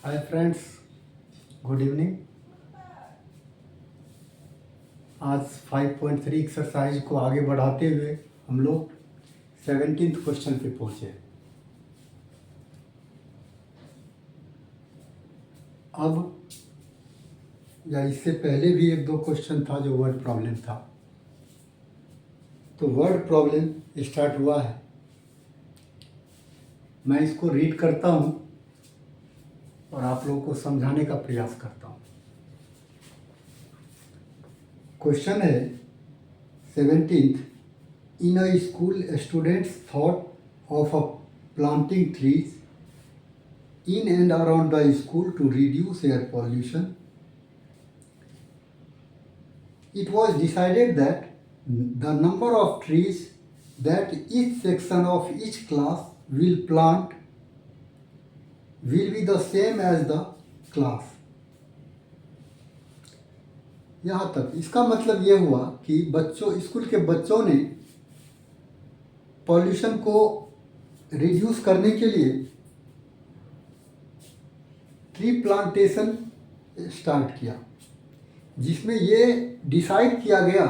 Hi friends, good evening. आज 5.3 exercise को आगे बढ़ाते हुए हम लोग 17th क्वेश्चन पे पहुँचे। अब या इससे पहले भी एक दो क्वेश्चन था जो वर्ड प्रॉब्लम था, तो वर्ड प्रॉब्लम स्टार्ट हुआ है। मैं इसको रीड करता हूँ और आप लोगों को समझाने का प्रयास करता हूँ। क्वेश्चन है 17th। In a school students thought of planting trees in and around the school to reduce air pollution. It was decided that the number of trees that each section of each class will plant will be the same as the class. यहाँ तक इसका मतलब ये हुआ कि school के बच्चों ने पॉल्यूशन को रिड्यूस करने के लिए ट्री प्लांटेशन स्टार्ट किया, जिसमें ये डिसाइड किया गया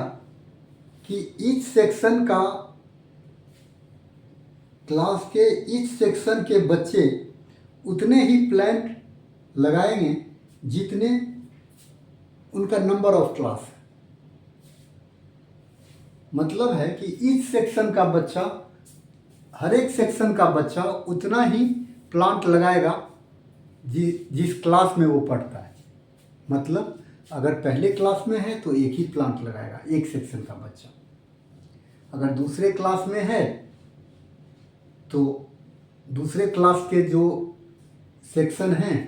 कि ईच सेक्शन का क्लास के ईच सेक्शन के बच्चे उतने ही प्लांट लगाएंगे जितने उनका नंबर ऑफ क्लास है। मतलब है कि ईच सेक्शन का बच्चा, हर एक सेक्शन का बच्चा उतना ही प्लांट लगाएगा जिस क्लास में वो पढ़ता है। मतलब अगर पहले क्लास में है तो एक ही प्लांट लगाएगा एक सेक्शन का बच्चा। अगर दूसरे क्लास में है तो दूसरे क्लास के जो सेक्शन हैं,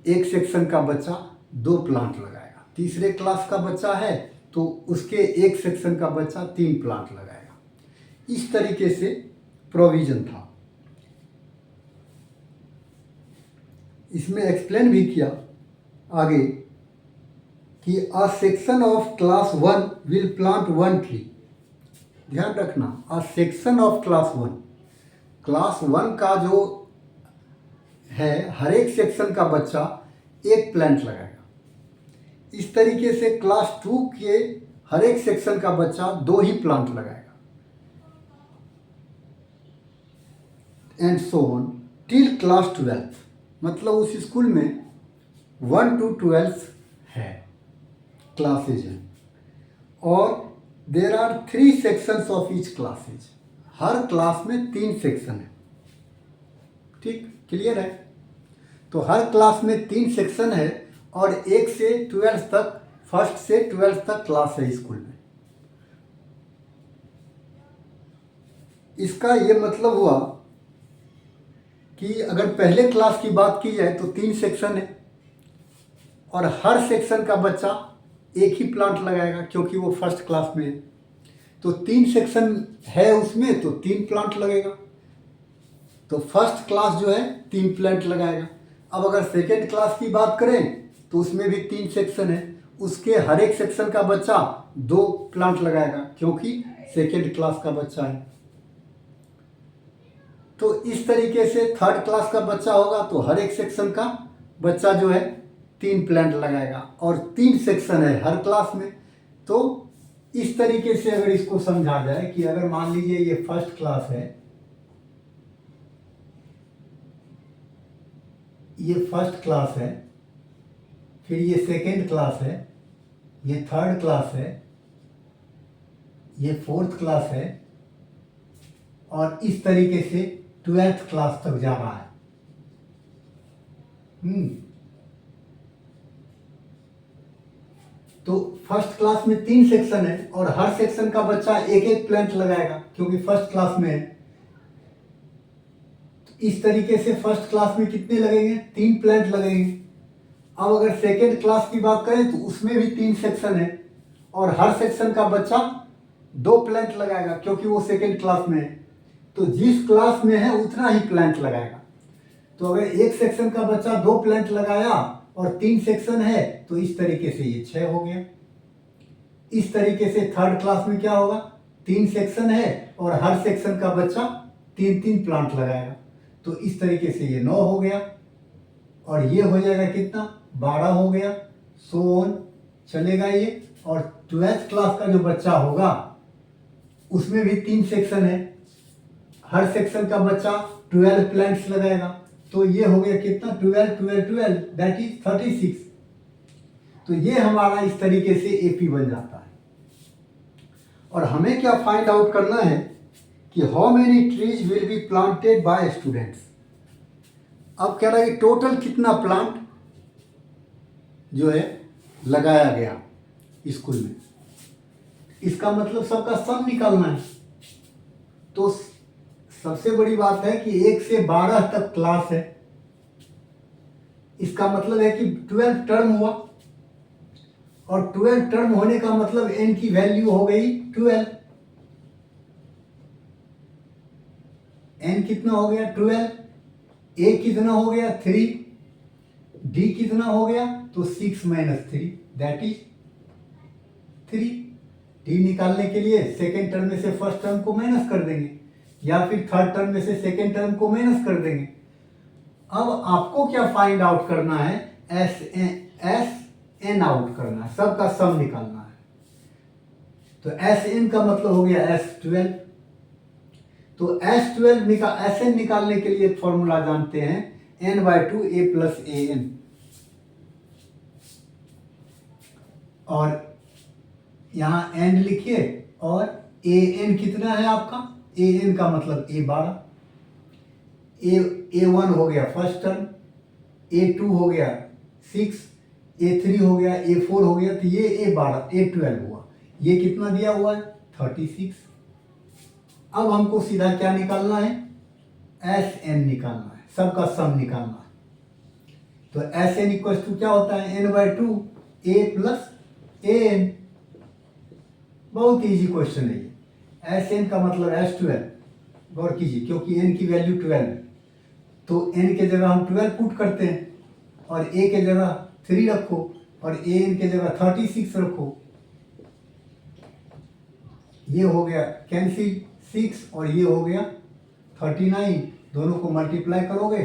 एक सेक्शन का बच्चा 2 प्लांट लगाएगा। तीसरे क्लास का बच्चा है तो उसके एक सेक्शन का बच्चा 3 प्लांट लगाएगा। इस तरीके से प्रोविज़न था। इसमें एक्सप्लेन भी किया आगे कि a section of class 1 will plant 1 tree. ध्यान रखना, a section of class 1, class 1 का जो है हर एक सेक्शन का बच्चा एक प्लांट लगाएगा। इस तरीके से क्लास 2 के हर एक सेक्शन का बच्चा 2 ही प्लांट लगाएगा, and so on till class 12। मतलब उस स्कूल में 1 to 12 है, क्लासेज हैं, और there are 3 sections of each classes. हर क्लास में 3 सेक्शन है। ठीक, क्लियर है? तो हर क्लास में 3 सेक्शन है और 1 से 12 तक, फर्स्ट से 12 तक क्लास है स्कूल में। इसका ये मतलब हुआ कि अगर पहले क्लास की बात की जाए तो 3 सेक्शन है और हर सेक्शन का बच्चा एक ही प्लांट लगाएगा क्योंकि वो फर्स्ट क्लास में है। तो 3 सेक्शन है उसमें तो 3 प्लांट लगेगा। तो फर्स्ट क्लास जो है 3 प्लांट लगाएगा। अब अगर सेकेंड क्लास की बात करें तो उसमें भी 3 सेक्शन है, उसके हर एक सेक्शन का बच्चा 2 प्लांट लगाएगा क्योंकि सेकेंड क्लास का बच्चा है। तो इस तरीके से थर्ड क्लास का बच्चा होगा तो हर एक सेक्शन का बच्चा जो है 3 प्लांट लगाएगा, और 3 सेक्शन है हर क्लास में। तो इस तरीके से अगर इसको समझा जाए कि अगर मान लीजिए ये फर्स्ट क्लास है, ये फर्स्ट क्लास है, फिर ये सेकेंड क्लास है, ये थर्ड क्लास है, ये फोर्थ क्लास है, और इस तरीके से 12th क्लास तक जा रहा है। तो फर्स्ट क्लास में 3 सेक्शन है और हर सेक्शन का बच्चा एक एक प्लांट लगाएगा क्योंकि फर्स्ट क्लास में है। तो इस तरीके से फर्स्ट क्लास में कितने लगेंगे? 3 प्लांट लगेंगे। अब अगर सेकेंड क्लास की बात करें तो उसमें भी 3 सेक्शन है और हर सेक्शन का बच्चा 2 प्लांट लगाएगा क्योंकि वो सेकेंड क्लास में है। तो जिस क्लास में है उतना ही प्लांट लगाएगा। तो अगर एक सेक्शन का बच्चा 2 प्लांट लगाया और 3 सेक्शन है तो इस तरीके से ये 6 हो गया। इस तरीके से थर्ड क्लास में क्या होगा? 3 सेक्शन है और हर सेक्शन का बच्चा 3 प्लांट लगाएगा। तो इस तरीके से ये 9 हो गया। और ये हो जाएगा कितना, 12 हो गया, सो ऑन चलेगा ये। और 12th क्लास का जो बच्चा होगा उसमें भी 3 सेक्शन है, हर सेक्शन का बच्चा 12 प्लांट्स लगाएगा। तो ये हो गया कितना, 12 12 12 दैट इज 36। तो ये हमारा इस तरीके से एपी बन जाता है। और हमें क्या फाइंड आउट करना है कि how many trees will be planted by students. अब कह रहा है कि टोटल कितना प्लांट जो है लगाया गया स्कूल में, इसका मतलब सबका सम निकालना है। तो सबसे बड़ी बात है कि 1 से 12 तक क्लास है, इसका मतलब है कि 12 टर्म हुआ, और 12 टर्म होने का मतलब n की वैल्यू हो गई 12। n कितना हो गया 12, a कितना हो गया 3, d कितना हो गया, तो 6 माइनस 3 दैट इज 3। d निकालने के लिए सेकेंड टर्म में से फर्स्ट टर्म को माइनस कर देंगे, या फिर थर्ड टर्म में से सेकेंड टर्म को माइनस कर देंगे। अब आपको क्या फाइंड आउट करना है, एस एन आउट करना है, सबका सम निकालना है। तो एस एन का मतलब हो गया S12। तो S12 एस एन निकालने के लिए फॉर्मूला जानते हैं n/2 a plus a N. और यहां एन लिखिए, और ए एन कितना है आपका, ए एन का मतलब A12, A1 हो गया फर्स्ट टर्म, A2 हो गया 6, A3 हो गया, A4 हो गया, तो ये A12 हुआ। ये कितना दिया हुआ है 36। अब हमको सीधा क्या निकालना है, एस एन निकालना है, सबका सम निकालना है। तो एस एन इक्वल टू क्या होता है, n/2 a plus a n. बहुत इजी क्वेश्चन है ये। एस एन का मतलब S12, गौर कीजिए, क्योंकि n की वैल्यू 12 है, तो n के जगह हम 12 पुट करते हैं, और a के जगह 3 रखो, और ए एन के जगह 36 रखो। ये हो गया कैंसिल 6, और ये हो गया 39, दोनों को मल्टीप्लाई करोगे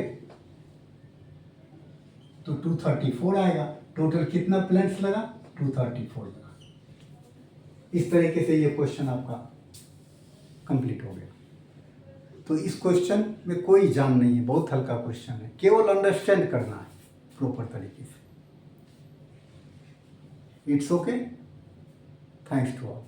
तो 234 आएगा। टोटल कितना प्लांट्स लगा, 234 लगा। इस तरीके से ये क्वेश्चन आपका कंप्लीट हो गया। तो इस क्वेश्चन में कोई एग्जाम नहीं है, बहुत हल्का क्वेश्चन है, केवल अंडरस्टैंड करना है प्रॉपर तरीके से। It's okay, thanks to all.